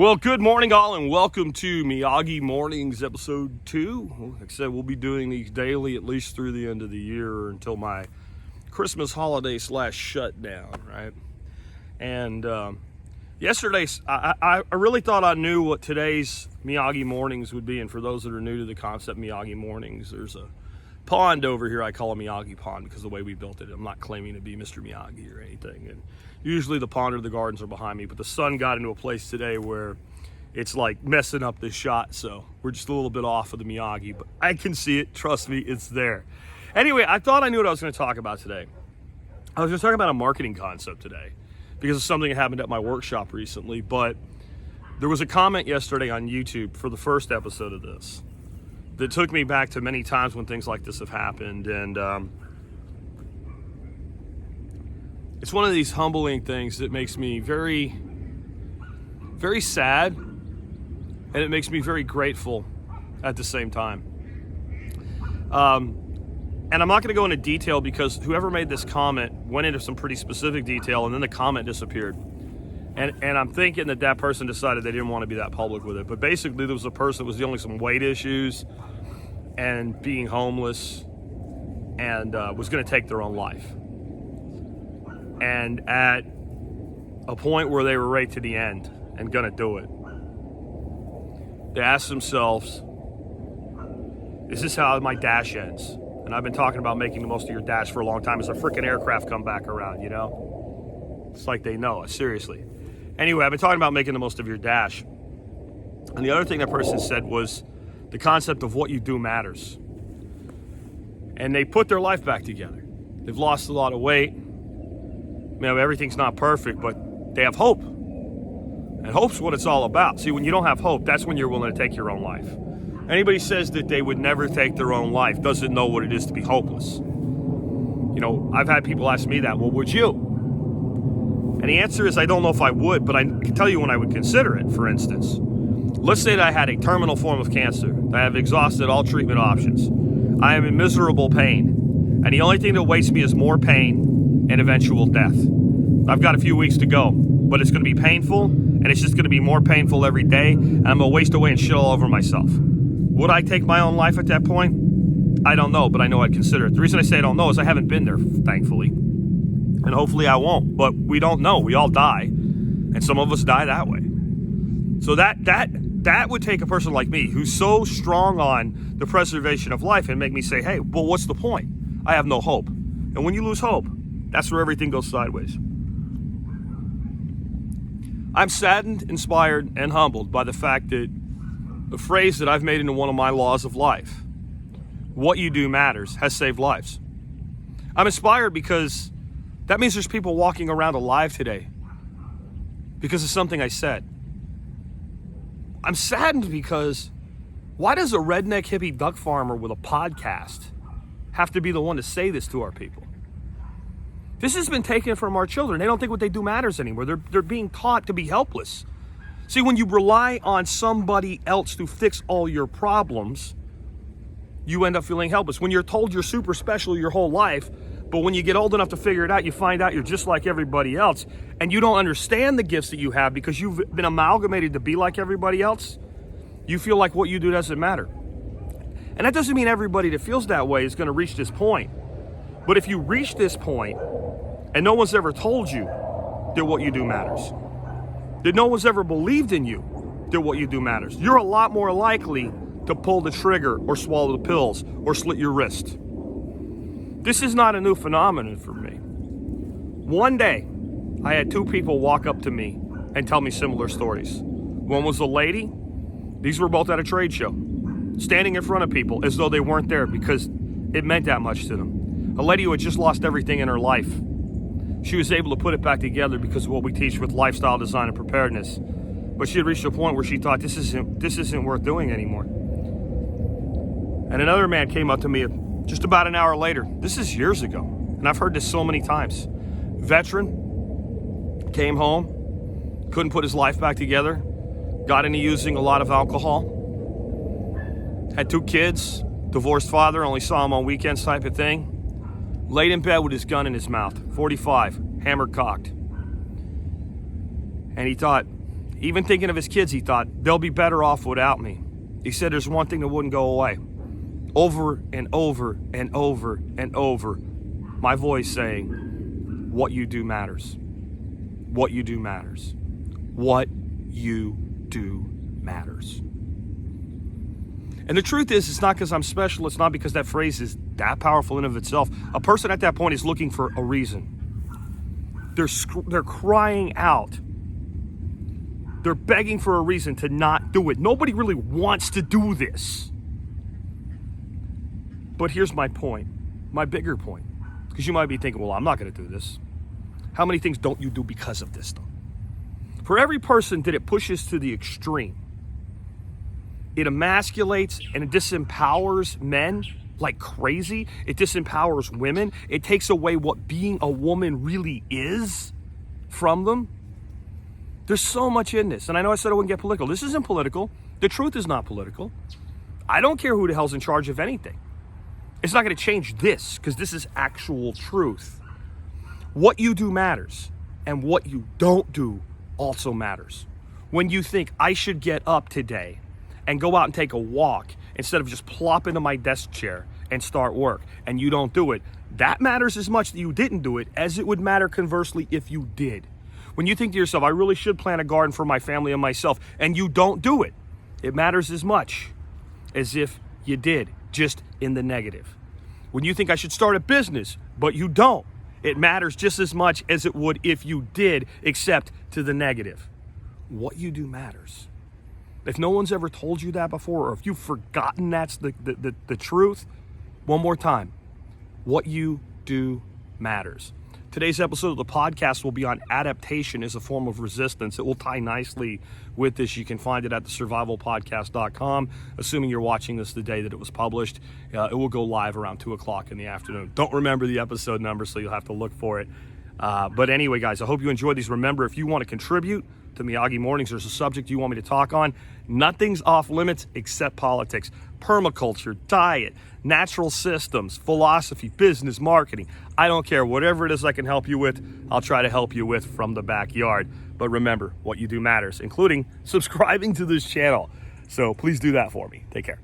Well, good morning, all, and welcome to Miyagi Mornings, episode 2. Like I said, we'll be doing these daily at least through the end of the year until my Christmas holiday / shutdown, right? And yesterday, I really thought I knew what today's Miyagi Mornings would be. And for those that are new to the concept Miyagi Mornings, there's a pond over here. I call it Miyagi Pond because of the way we built it. I'm not claiming to be Mr. Miyagi or anything. And usually the pond or the gardens are behind me, but the sun got into a place today where it's like messing up this shot. So we're just a little bit off of the Miyagi, but I can see it. Trust me, it's there. Anyway, I thought I knew what I was going to talk about today. I was going to talk about a marketing concept today because of something that happened at my workshop recently, but there was a comment yesterday on YouTube for the first episode of this that took me back to many times when things like this have happened. And it's one of these humbling things that makes me very, very sad, and it makes me very grateful at the same time. And I'm not going to go into detail because whoever made this comment went into some pretty specific detail, and then the comment disappeared. And I'm thinking that person decided they didn't want to be that public with it. But basically, there was a person that was dealing with some weight issues and being homeless and was going to take their own life. And at a point where they were right to the end and going to do it, they asked themselves, is this how my dash ends? And I've been talking about making the most of your dash for a long time as a freaking aircraft come back around, you know? It's like they know it, seriously. Anyway, I've been talking about making the most of your dash. And the other thing that person said was the concept of what you do matters. And they put their life back together. They've lost a lot of weight. You know, everything's not perfect, but they have hope. And hope's what it's all about. See, when you don't have hope, that's when you're willing to take your own life. Anybody says that they would never take their own life doesn't know what it is to be hopeless. You know, I've had people ask me that, well, would you? And the answer is I don't know if I would, but I can tell you when I would consider it. For instance, let's say that I had a terminal form of cancer. I have exhausted all treatment options. I am in miserable pain. And the only thing that awaits me is more pain and eventual death. I've got a few weeks to go, but it's going to be painful, and it's just going to be more painful every day, and I'm going to waste away and shit all over myself. Would I take my own life at that point? I don't know, but I know I'd consider it. The reason I say I don't know is I haven't been there, thankfully. And hopefully I won't, but we don't know. We all die, and some of us die that way. So that would take a person like me who's so strong on the preservation of life and make me say, hey, well, what's the point? I have no hope. And when you lose hope, that's where everything goes sideways. I'm saddened, inspired, and humbled by the fact that the phrase that I've made into one of my laws of life, what you do matters, has saved lives. I'm inspired because that means there's people walking around alive today because of something I said. I'm saddened because why does a redneck hippy duck farmer with a podcast have to be the one to say this to our people? This has been taken from our children. They don't think what they do matters anymore. They're being taught to be helpless. See, when you rely on somebody else to fix all your problems, you end up feeling helpless. When you're told you're super special your whole life, but when you get old enough to figure it out, you find out you're just like everybody else, and you don't understand the gifts that you have because you've been amalgamated to be like everybody else, you feel like what you do doesn't matter. And that doesn't mean everybody that feels that way is going to reach this point. But if you reach this point, and no one's ever told you that what you do matters, that no one's ever believed in you that what you do matters, you're a lot more likely to pull the trigger or swallow the pills or slit your wrist. This is not a new phenomenon for me. One day, I had 2 people walk up to me and tell me similar stories. One was a lady. These were both at a trade show, standing in front of people as though they weren't there because it meant that much to them. A lady who had just lost everything in her life. She was able to put it back together because of what we teach with lifestyle design and preparedness. But she had reached a point where she thought this isn't worth doing anymore. And another man came up to me just about an hour later. This is years ago, and I've heard this so many times. Veteran, came home, couldn't put his life back together, got into using a lot of alcohol, had 2 kids, divorced father, only saw him on weekends type of thing. Laid in bed with his gun in his mouth, 45, hammer cocked. And he thought, Even thinking of his kids, he thought, they'll be better off without me. He said there's one thing that wouldn't go away. Over and over and over and over, my voice saying, what you do matters. What you do matters. What you do matters. And the truth is, it's not because I'm special. It's not because that phrase is that powerful in of itself. A person at that point is looking for a reason. They're crying out. They're begging for a reason to not do it. Nobody really wants to do this. But here's my point, my bigger point. Because you might be thinking, well, I'm not going to do this. How many things don't you do because of this, though? For every person that it pushes to the extreme, it emasculates and it disempowers men like crazy. It disempowers women. It takes away what being a woman really is from them. There's so much in this. And I know I said I wouldn't get political. This isn't political. The truth is not political. I don't care who the hell's in charge of anything. It's not going to change this because this is actual truth. What you do matters, and what you don't do also matters. When you think I should get up today and go out and take a walk instead of just plop into my desk chair and start work, and you don't do it, that matters as much that you didn't do it as it would matter conversely if you did. When you think to yourself, I really should plant a garden for my family and myself, and you don't do it, it matters as much as if you did, just in the negative. When you think I should start a business, but you don't, it matters just as much as it would if you did, except to the negative. What you do matters. If no one's ever told you that before, or if you've forgotten that's the truth, one more time, what you do matters. Today's episode of the podcast will be on adaptation as a form of resistance. It will tie nicely with this. You can find it at thesurvivalpodcast.com, assuming you're watching this the day that it was published. It will go live around 2 o'clock in the afternoon. Don't remember the episode number, so you'll have to look for it. But anyway, guys, I hope you enjoyed these. Remember, if you want to contribute to Miyagi Mornings, there's a subject you want me to talk on, nothing's off limits except politics, permaculture, diet, natural systems, philosophy, business, marketing. I don't care. Whatever it is I can help you with, I'll try to help you with from the backyard. But remember, what you do matters, including subscribing to this channel. So please do that for me. Take care.